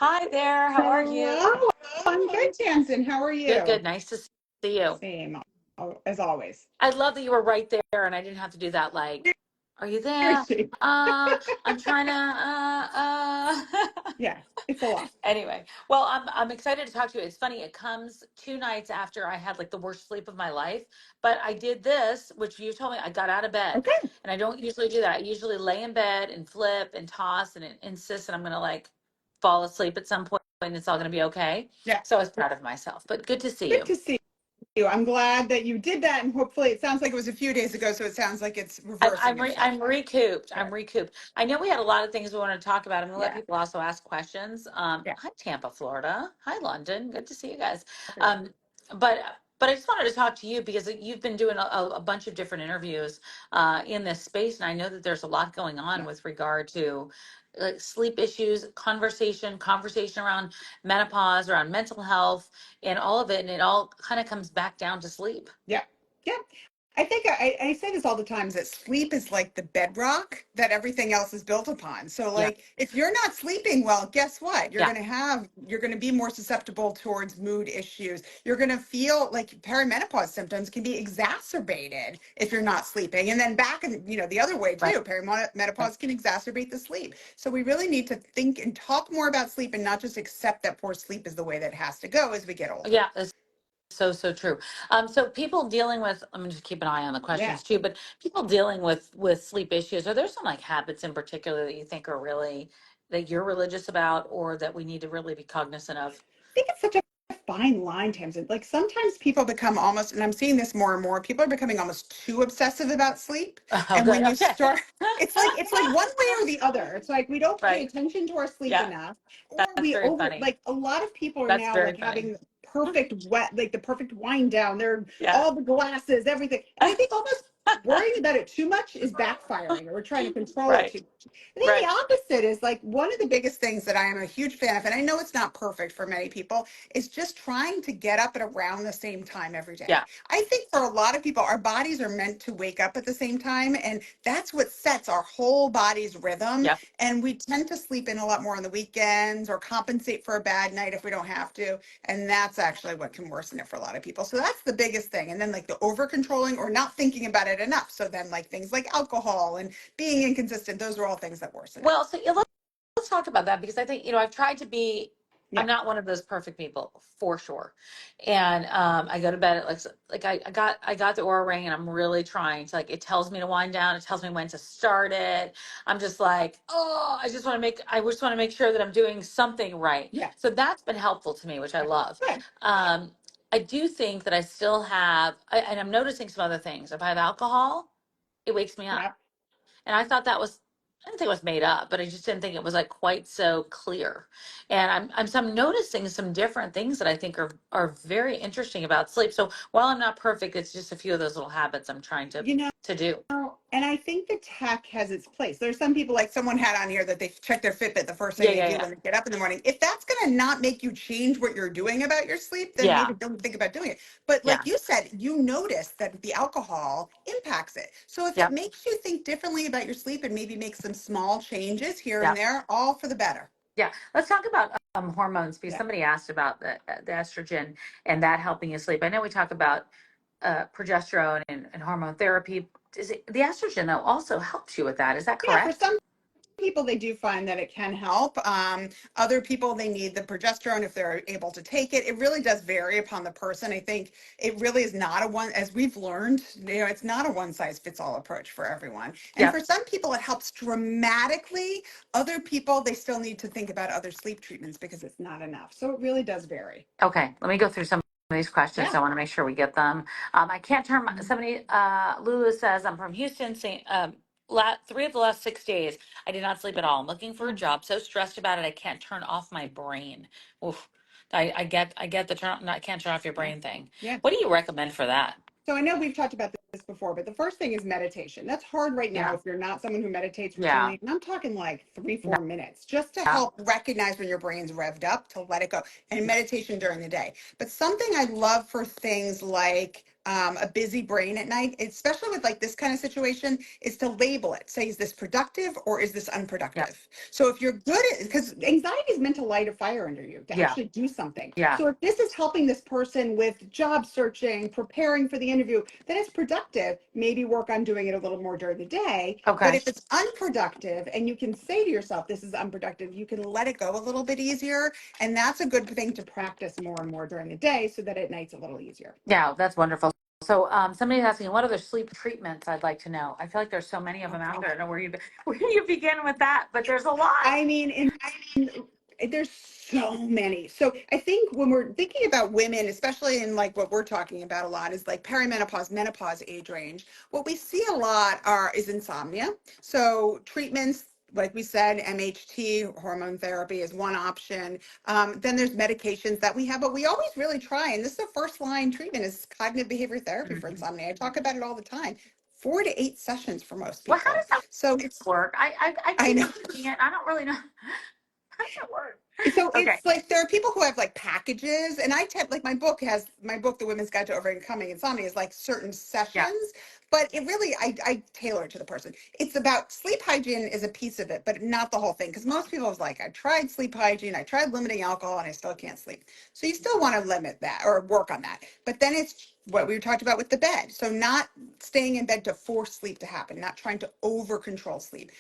Hi there. How are you? Hello, I'm good, Tamsen. How are Good, you? good. Nice to see you. Same, as always. I love that you were right there and I didn't have to do that. Like, are you there? Seriously. I'm trying to, Yeah, it's a lot. Anyway, well, I'm excited to talk to you. It's funny. It comes 2 nights after I had like the worst sleep of my life, but I did this, which you told me I got out of bed, Okay. and I don't usually do that. I usually lay in bed and flip and toss and insist that I'm going to like fall asleep at some point and it's all going to be okay. Yeah, So I was proud of myself, but good to see good you. to see you. I'm glad that you did that, and hopefully, it sounds like it was a few days ago, so it sounds like it's reversing itself. I'm recouped. I'm Good. recouped. I know we had a lot of things we want to talk about. I'm going to let Yeah, people also ask questions. yeah, Hi Tampa, Florida. Hi London. Good to see you guys. everyone. Um, but but I just wanted to talk to you because you've been doing a bunch of different interviews in this space, and I know that there's a lot going on Yeah, with regard to sleep issues, conversation around menopause, around mental health, and all of it, and it all kind of comes back down to sleep. yeah, yeah. I think I say this all the time is that sleep is like the bedrock that everything else is built upon. So Yeah, like if you're not sleeping well, guess what? yeah, You're going to be more susceptible towards mood issues. You're going to feel like perimenopause symptoms can be exacerbated if you're not sleeping. And then back and the other way right. too, perimenopause can exacerbate the sleep. So we really need to think and talk more about sleep and not just accept that poor sleep is the way that it has to go as we get older. Yeah, so, so true. So people dealing with, I'm going to keep an eye on the Yeah. questions too, but people dealing with sleep issues, are there some like habits in particular that you think are really, that you're religious about or that we need to really be cognizant of? Think it's such a fine line, Tamsin. Like sometimes people become almost, and I'm seeing this more and more, people are becoming almost too obsessive about sleep. Oh, And good. when you Okay. start, it's like one way or the other. It's like we don't pay Right. attention to our sleep Yeah. enough, or That's we very over funny. like a lot of people are That's now very like funny. having the perfect wind down. They're Yeah. all the glasses, everything. And I think almost worrying about it too much is backfiring, or we're trying to control it Right. too much. I think the Right. opposite is like one of the biggest things that I am a huge fan of, and I know it's not perfect for many people, is just trying to get up at around the same time every day. Yeah. I think for a lot of people, our bodies are meant to wake up at the same time, and that's what sets our whole body's rhythm. Yep. And we tend to sleep in a lot more on the weekends or compensate for a bad night if we don't have to. And that's actually what can worsen it for a lot of people. So that's the biggest thing. And then like the over controlling or not thinking about it enough. So then like things like alcohol and being inconsistent, those are all things that worsen it. Well, so yeah, let's talk about that because I think, I've tried to be, I'm Yeah. not one of those perfect people for sure. And I go to bed at like I got the Aura ring and I'm really trying to like, it tells me to wind down. It tells me when to start it. I'm just like, oh, I just want to make sure that I'm doing something right. Yeah. So that's been helpful to me, which I love. Good. Um, I do think that I still have, and I'm noticing some other things. If I have alcohol, it wakes me up. Yeah. And I thought that was, I didn't think it was made up, but I just didn't think it was like quite so clear. And I'm noticing some different things that I think are very interesting about sleep. So while I'm not perfect, it's just a few of those little habits I'm trying You know, to do. and I think the tech has its place. There's some people, like someone had on here, that they check their Fitbit the first Yeah, thing they yeah, do yeah. when they get up in the morning. If that's going to not make you change what you're doing about your sleep, then Yeah, maybe don't think about doing it. But yeah, like you said, you notice that the alcohol impacts it. So if it yep, makes you think differently about your sleep and maybe make some small changes here and yep. there, all for the better. Yeah. Let's talk about hormones because Yeah. somebody asked about the estrogen and that helping you sleep. I know we talk about progesterone and hormone therapy. Is it, the estrogen though also helps you with that? Is that Yeah, for correct? some people they do find that it can help. Other people they need the progesterone if they're able to take it. It really does vary upon the person. I think it really is not a one, as we've learned, it's not a one size fits all approach for everyone. And Yep. for some people it helps dramatically. Other people they still need to think about other sleep treatments because it's not enough. So it really does vary. Okay, let me go through some of these questions. Yeah. I want to make sure we get them. I can't turn somebody, Lulu says, I'm from Houston. 3 of the last 6 days, I did not sleep at all. I'm looking for a Oh, job. So stressed about it, I can't turn off my brain. Oof. I get the I can't turn off your yeah. brain thing. Yeah. What do you recommend for that? So I know we've talked about this before, but the first thing is meditation. That's hard right now Yeah, if you're not someone who meditates yeah, routinely. And I'm talking like three, no, 4 minutes just to yeah, help recognize when your brain's revved up to let it go. And meditation during the day. But something I love for things like a busy brain at night, especially with like this kind of situation, is to label it. Say, is this productive or is this Yeah. unproductive? So if you're good at, because anxiety is meant to light a fire under you, to Yeah. actually do something. Yeah. So if this is helping this person with job searching, preparing for the interview, then it's productive. Maybe work on doing it a little more during the day. But Okay. if it's unproductive and you can say to yourself, this is unproductive, you can let it go a little bit easier. And that's a good thing to practice more and more during the day so that at night's a little easier. Yeah, that's wonderful. So, somebody's asking, what other sleep treatments? I'd like to know. I feel like there's so many of them out there. I don't know where you where you begin with that, but there's a lot. I mean, there's so many. So I think when we're thinking about women, especially in like what we're talking about a lot is like perimenopause, menopause age range. What we see a lot is insomnia. So treatments, like we said, MHT, hormone therapy is one option. Then there's medications that we have, but we always really try, and this is the first line treatment is cognitive behavior therapy for Mhm. insomnia. I talk about it all the time. 4 to 8 sessions for most Well, how people. does that So it's, work? I I keep know. thinking it. I don't really know. How does that work? So Okay. it's like there are people who have like packages, and I tend like my book, The Women's Guide to Overcoming Insomnia, is like certain Yeah. sessions, but it really I tailor it to the person. It's about sleep hygiene is a piece of it, but not the whole thing. Because most people is like, I tried sleep hygiene, I tried limiting alcohol, and I still can't sleep. So you still want to limit that or work on that. But then it's what we talked about with the bed. So not staying in bed to force sleep to happen, not trying to over control sleep,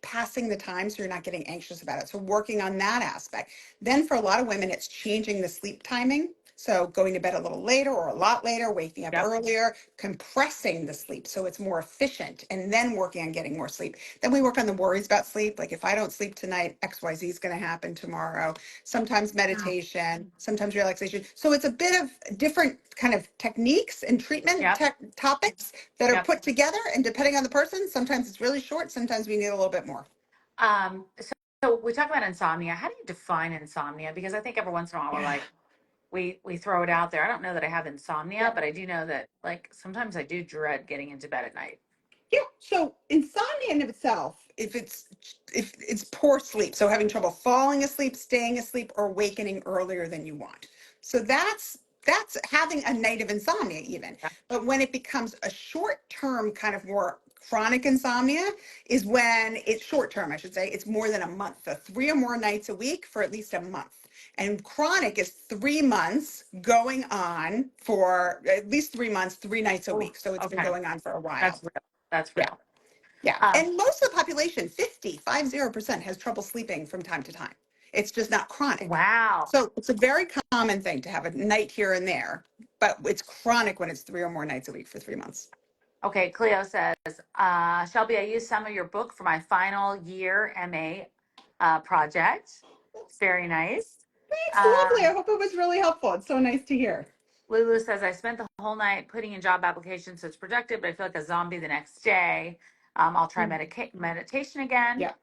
passing the time so you're not getting anxious about it. So working on that aspect. Then for a lot of women, it's changing the sleep timing. So going to bed a little later or a lot later, waking up Yep. earlier, compressing the sleep so it's more efficient, and then working on getting more sleep. Then we work on the worries about sleep. Like if I don't sleep tonight, XYZ is going to happen tomorrow. Sometimes Oh. meditation, sometimes relaxation. So it's a bit of different kind of techniques and treatment Yep. topics that are Yep. put together. And depending on the person, sometimes it's really short, sometimes we need a little bit more. So we talk about insomnia. How do you define insomnia? Because I think every once in a while we're Yeah. like, we throw it out there. I don't know that I have insomnia, Yeah. but I do know that like sometimes I do dread getting into bed at night. Yeah. So insomnia in of itself, if it's poor sleep, so having trouble falling asleep, staying asleep, or awakening earlier than you want. So that's having a night of insomnia even. Yeah. But when it becomes a short term kind of more chronic insomnia is when it's short term, I should say, it's more than a month. So 3 or more nights a week for at least a month. And chronic is 3 months going on for at least 3 months, 3 nights a Oh, week. So it's been okay. going on for a while. That's real. That's Yeah. real. Yeah. Um, And most of the population, 50% has trouble sleeping from time to time. It's just not chronic. wow. So it's a very common thing to have a night here and there, but it's chronic when it's 3 or more nights a week for 3 months. Okay, Cleo says, Shelby, I used some of your book for my final year MA project. Very nice. Thanks, lovely. Um, I hope it was really helpful. It's so nice to hear. Lulu says, I spent the whole night putting in job applications, so it's productive, but I feel like a zombie the next day. I'll try Mm. meditation again. Yeah.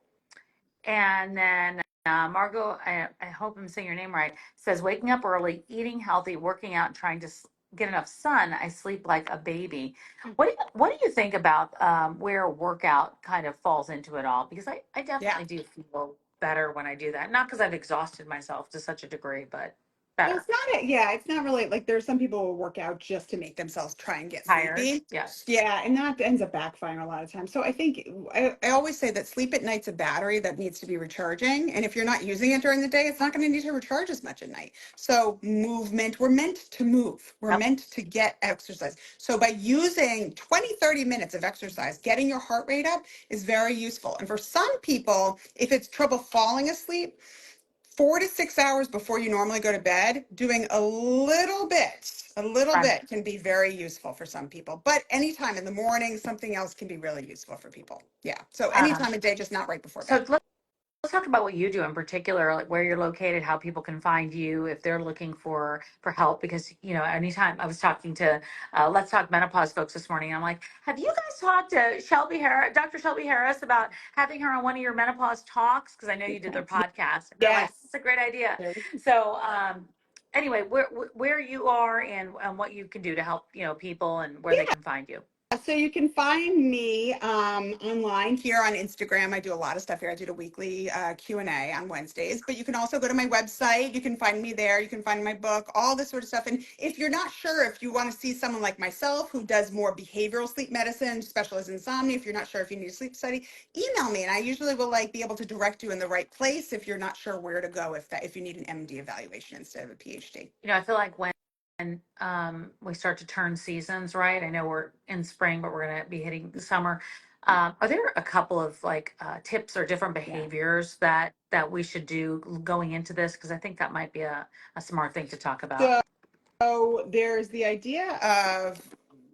And then Margot, I hope I'm saying your name right, says, waking up early, eating healthy, working out, and trying to get enough sun. I sleep like a baby. What do you think about where workout kind of falls into it all? Because I Yeah. definitely do feel better when I do that. Not because I've exhausted myself to such a degree, but Well, better. it's not yeah, it's not really like there's some people who work out just to make themselves try and get Tired. sleepy. Yes. Yeah, and that ends up backfiring a lot of times. So I think I always say that sleep at night's a battery that needs to be recharging. And if you're not using it during the day, it's not going to need to recharge as much at night. So movement, we're meant to move. We're Yep. meant to get exercise. So by using 20, 30 minutes of exercise, getting your heart rate up is very useful. And for some people, if it's trouble falling asleep, 4 to 6 hours before you normally go to bed, doing a little Right. bit can be very useful for some people. But anytime in the morning, something else can be really useful for people. Yeah. So Um, anytime of day, just not right before so bed. let's talk about what you do in particular, like where you're located, how people can find you if they're looking for help. Because anytime I was talking to Let's Talk Menopause folks this morning, I'm like, have you guys talked to Shelby Harris, Dr. Shelby Harris, about having her on one of your menopause talks? Because I know you did their podcast, and they're like, Yes. it's a great idea. So anyway, where you are and what you can do to help people and where they Yeah. can find you. So you can find me online here on Instagram. I do a lot of stuff here. I do the weekly Q&A on Wednesdays, but you can also go to my website. You can find me there. You can find my book, all this sort of stuff. And if you're not sure, if you want to see someone like myself who does more behavioral sleep medicine, specializes in insomnia, if you're not sure if you need a sleep study, email me, and I usually will be able to direct you in the right place if you're not sure where to go, if you need an MD evaluation instead of a PhD. I feel like when we start to turn seasons, right? I know we're in spring, but we're going to be hitting summer. Are there a couple of tips or different Yeah. behaviors that we should do going into this? Because I think that might be a smart thing to talk about. So there's the idea of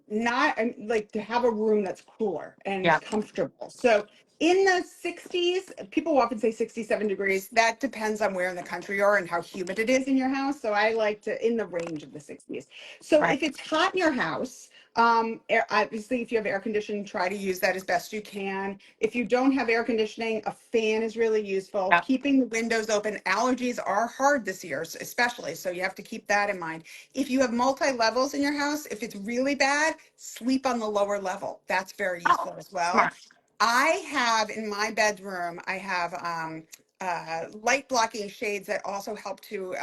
not to have a room that's cooler and Yeah. comfortable. So in the 60s, people often say 67 degrees. That depends on where in the country you are and how humid it is in your house. So I like to in the range of the 60s. So Right. if it's hot in your house, obviously, if you have air conditioning, try to use that as best you can. If you don't have air conditioning, a fan is really useful. Yep. Keeping the windows open. Allergies are hard this year, especially. So you have to keep that in mind. If you have multi-levels in your house, if it's really bad, sleep on the lower level. That's very Oh, useful as well. smart. I have in my bedroom, I have light blocking shades that also help to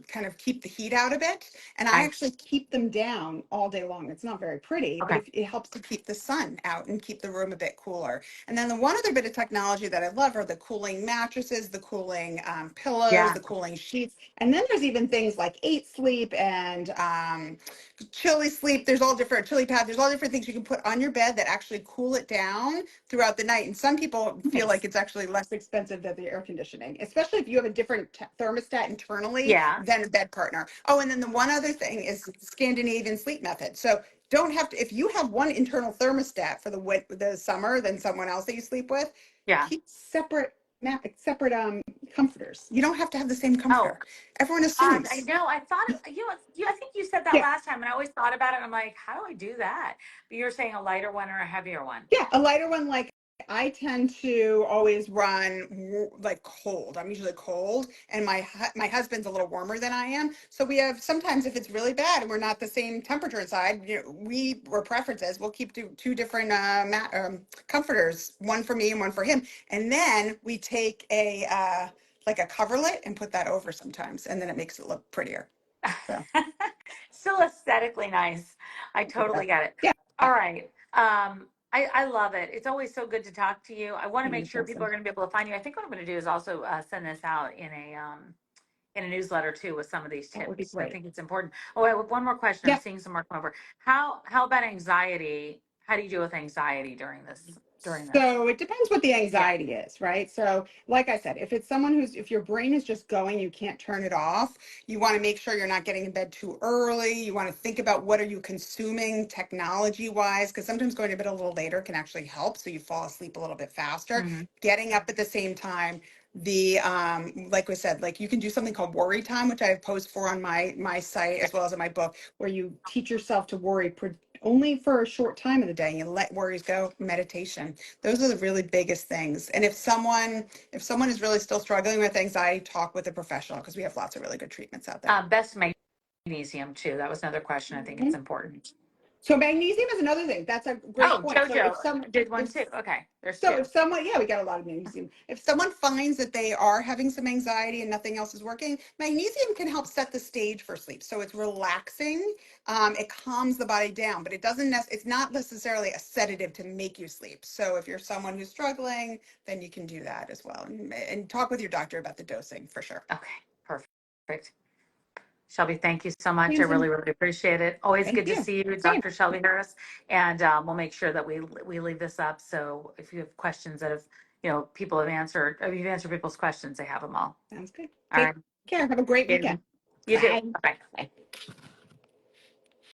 kind of keep the heat out a bit. And I Nice. actually keep them down all day long. It's not very pretty, but Okay. it helps to keep the sun out and keep the room a bit cooler. And then the one other bit of technology that I love are the cooling mattresses, the cooling pillows, Yeah. the cooling sheets. And then there's even things like 8 Sleep and chili sleep. There's all different chili pad. There's all different things you can put on your bed that actually cool it down throughout the night. And some people feel like Nice. it's actually less expensive than the air conditioning, especially if you have a different thermostat internally Yeah. than a bed partner. Oh, and then the one other thing is Scandinavian sleep method. So don't have to, if you have one internal thermostat for the summer than someone else that you sleep with, Yeah. keep separate comforters. You don't have to have the same Oh, comforter. Everyone I assumes. know. I thought I think you said that Yeah. last time, and I always thought about it. And I'm like, how do I do that? But you're saying a lighter one or a heavier one. Yeah, a lighter one. Like I tend to always run like cold. I'm usually cold, and my husband's a little warmer than I am. So we have sometimes if it's really bad and we're not the same temperature inside, we or preferences. We'll keep two different comforters, one for me and one for him, and then we take a like a coverlet and put that over sometimes, and then it makes it look prettier. So Still aesthetically nice. I yeah, totally get it. yeah, All right. I love it. It's always so good to talk to you. I want to make sure people are going to be able to find you. I think what I'm going to do is also send this out in a newsletter too with some of these that would be tips. I great. think it's important. Oh, I have one more question. I'm Yeah. seeing some more come over. How about anxiety? How do you deal with anxiety during this? So it depends what the Yeah. anxiety is, right? So, like I said, if it's someone if your brain is just going, you can't turn it off. You want to make sure you're not getting in bed too early. You want to think about what are you consuming technology wise, because sometimes going to bed a little later can actually help. So you fall asleep a little bit faster. Hmm. Getting up at the same time. The like we said, like you can do something called worry time, which I have posed for on my site as well as in my book, where you teach yourself to worry only for a short time of the day. You let worries go. Meditation, those are the really biggest things. And if someone is really still struggling with anxiety, talk with a professional because we have lots of really good treatments out there. Best magnesium too. That was another question. I think it's Mhm. important. So magnesium is another thing. That's a great Oh, point. So if JoJo some did one if too. Okay, there's so two. if someone, yeah, we got a lot of magnesium. If someone finds that they are having some anxiety and nothing else is working, magnesium can help set the stage for sleep. So it's relaxing, it calms the body down, but it's not necessarily a sedative to make you sleep. So if you're someone who's struggling, then you can do that as well, and talk with your doctor about the dosing for sure. Okay, perfect. Shelby, thank you so much. I Tamsin, really, really appreciate it. Always thank good to you. see you, Same. Dr. Shelby Harris. And we'll make sure that we leave this up. So if you have questions that have, people have answered, or you've answered people's questions, they have them all. Sounds good. All Take right. care. Have a great weekend. You too. Bye. Bye.